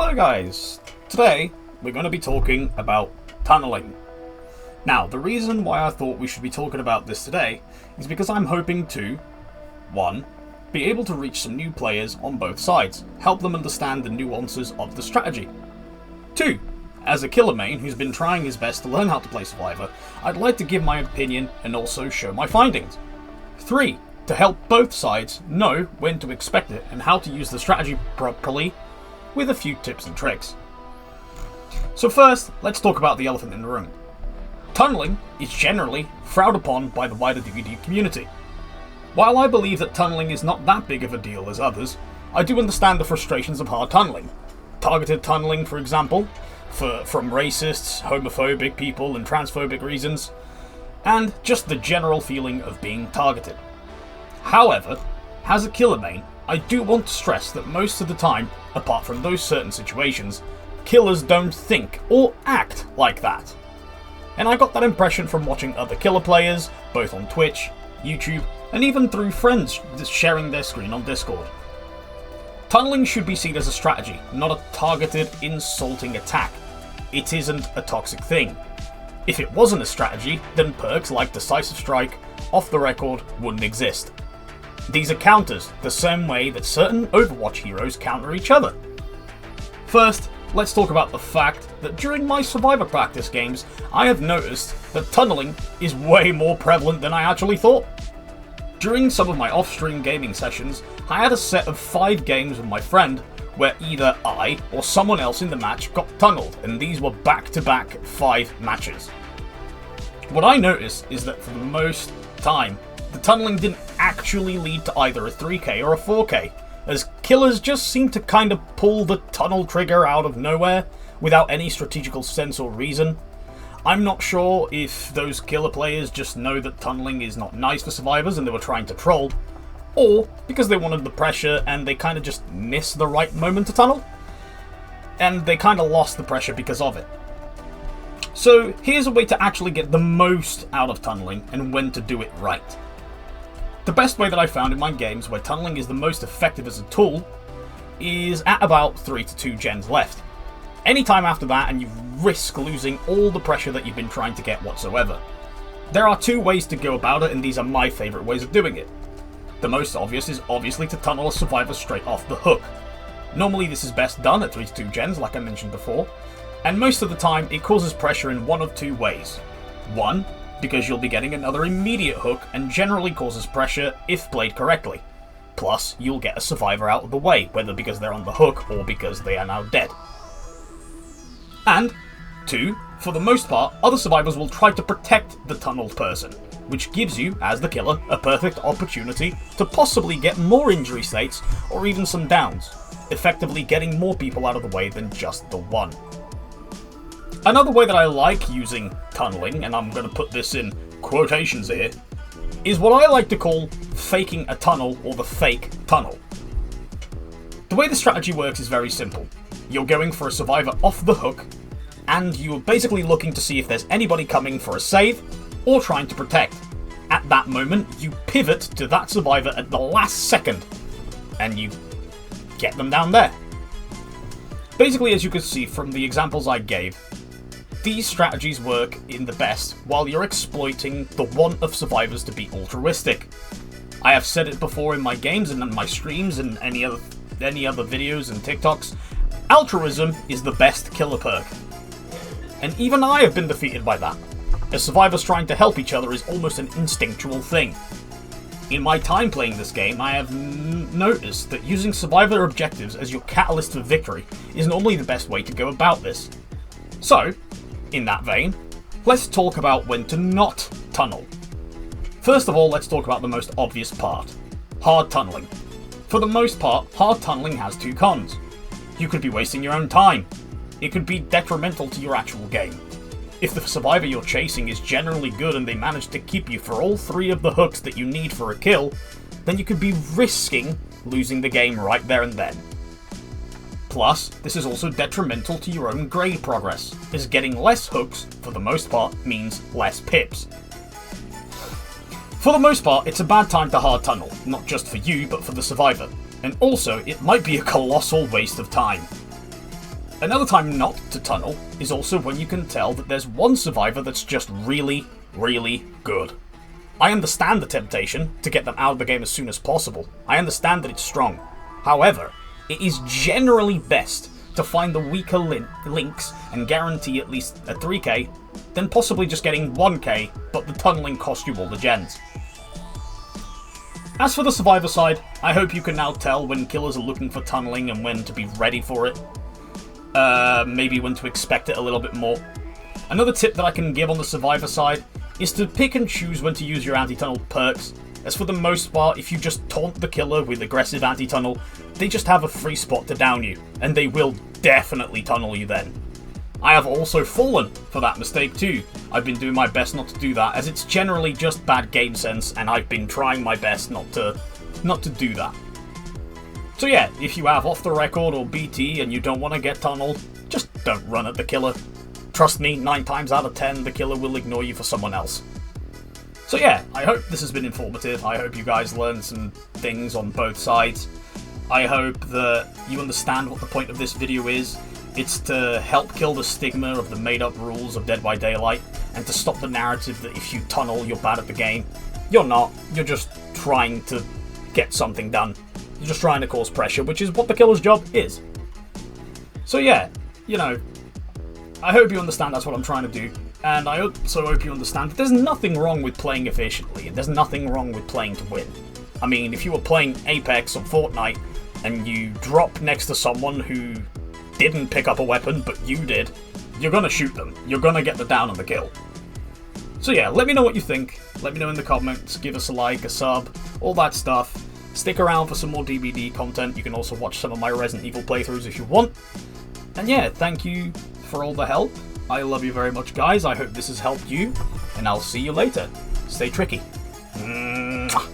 Hello guys! Today we're going to be talking about tunneling. Now, the reason why I thought we should be talking about this today is because I'm hoping to 1. Be able to reach some new players on both sides, help them understand the nuances of the strategy. 2. As a killer main who's been trying his best to learn how to play Survivor, I'd like to give my opinion and also show my findings. 3. To help both sides know when to expect it and how to use the strategy properly, with a few tips and tricks. So first, let's talk about the elephant in the room. Tunneling is generally frowned upon by the wider DVD community. While I believe that tunneling is not that big of a deal as others, I do understand the frustrations of hard tunneling. Targeted tunneling, for example, from racists, homophobic people and transphobic reasons, and just the general feeling of being targeted. However, as a killer main, I do want to stress that most of the time, apart from those certain situations, killers don't think or act like that. And I got that impression from watching other killer players, both on Twitch, YouTube, and even through friends sharing their screen on Discord. Tunneling should be seen as a strategy, not a targeted, insulting attack. It isn't a toxic thing. If it wasn't a strategy, then perks like Decisive Strike, Off the Record, wouldn't exist. These are counters, the same way that certain Overwatch heroes counter each other. First, let's talk about the fact that during my Survivor practice games, I have noticed that tunneling is way more prevalent than I actually thought. During some of my off-stream gaming sessions, I had a set of 5 games with my friend where either I or someone else in the match got tunneled, and these were back-to-back 5 matches. What I noticed is that for the most time, the tunneling didn't actually lead to either a 3k or a 4k, as killers just seemed to kind of pull the tunnel trigger out of nowhere without any strategical sense or reason. I'm not sure if those killer players just know that tunneling is not nice for survivors and they were trying to troll, or because they wanted the pressure and they kind of just missed the right moment to tunnel, and they kind of lost the pressure because of it. So here's a way to actually get the most out of tunneling and when to do it right. The best way that I found in my games where tunneling is the most effective as a tool is at about 3 to 2 gens left. Anytime after that and you risk losing all the pressure that you've been trying to get whatsoever. There are 2 ways to go about it, and these are my favourite ways of doing it. The most obvious is obviously to tunnel a survivor straight off the hook. Normally this is best done at 3 to 2 gens like I mentioned before, and most of the time it causes pressure in one of 2 ways. 1, because you'll be getting another immediate hook and generally causes pressure if played correctly. Plus, you'll get a survivor out of the way, whether because they're on the hook or because they are now dead. And 2, for the most part, other survivors will try to protect the tunneled person, which gives you, as the killer, a perfect opportunity to possibly get more injury states or even some downs, effectively getting more people out of the way than just the one. Another way that I like using tunneling, and I'm going to put this in quotations here, is what I like to call faking a tunnel or the fake tunnel. The way the strategy works is very simple. You're going for a survivor off the hook, and you're basically looking to see if there's anybody coming for a save or trying to protect. At that moment, you pivot to that survivor at the last second, and you get them down there. Basically, as you can see from the examples I gave, these strategies work in the best while you're exploiting the want of survivors to be altruistic. I have said it before in my games and in my streams and any other videos and TikToks, altruism is the best killer perk. And even I have been defeated by that, as survivors trying to help each other is almost an instinctual thing. In my time playing this game, I have noticed that using survivor objectives as your catalyst for victory is normally the best way to go about this. So, in that vein, let's talk about when to not tunnel. First of all, let's talk about the most obvious part, hard tunneling. For the most part, hard tunneling has 2 cons. You could be wasting your own time. It could be detrimental to your actual game. If the survivor you're chasing is generally good and they manage to keep you for all 3 of the hooks that you need for a kill, then you could be risking losing the game right there and then. Plus, this is also detrimental to your own grade progress, as getting less hooks, for the most part, means less pips. For the most part, it's a bad time to hard tunnel, not just for you, but for the survivor, and also, it might be a colossal waste of time. Another time not to tunnel is also when you can tell that there's one survivor that's just really, really good. I understand the temptation to get them out of the game as soon as possible. I understand that it's strong. However, it is generally best to find the weaker links and guarantee at least a 3k, than possibly just getting 1k, but the tunneling cost you all the gens. As for the survivor side, I hope you can now tell when killers are looking for tunneling and when to be ready for it. Maybe when to expect it a little bit more. Another tip that I can give on the survivor side is to pick and choose when to use your anti-tunnel perks, as for the most part, if you just taunt the killer with aggressive anti-tunnel, they just have a free spot to down you, and they will definitely tunnel you then. I have also fallen for that mistake too. I've been doing my best not to do that, as it's generally just bad game sense, and I've been trying my best not to do that. So yeah, if you have off the record or BT and you don't want to get tunneled, just don't run at the killer. Trust me, 9 times out of 10, the killer will ignore you for someone else. So yeah, I hope this has been informative. I hope you guys learned some things on both sides. I hope that you understand what the point of this video is. It's to help kill the stigma of the made-up rules of Dead by Daylight, and to stop the narrative that if you tunnel, you're bad at the game. You're not. You're just trying to get something done. You're just trying to cause pressure, which is what the killer's job is. So yeah, you know, I hope you understand that's what I'm trying to do. And I also hope you understand that there's nothing wrong with playing efficiently, and there's nothing wrong with playing to win. I mean, if you were playing Apex or Fortnite, and you drop next to someone who didn't pick up a weapon, but you did, you're gonna shoot them. You're gonna get the down on the kill. So yeah, let me know what you think. Let me know in the comments, give us a like, a sub, all that stuff. Stick around for some more DBD content. You can also watch some of my Resident Evil playthroughs if you want. And yeah, thank you for all the help. I love you very much, guys. I hope this has helped you, and I'll see you later. Stay tricky. Mwah.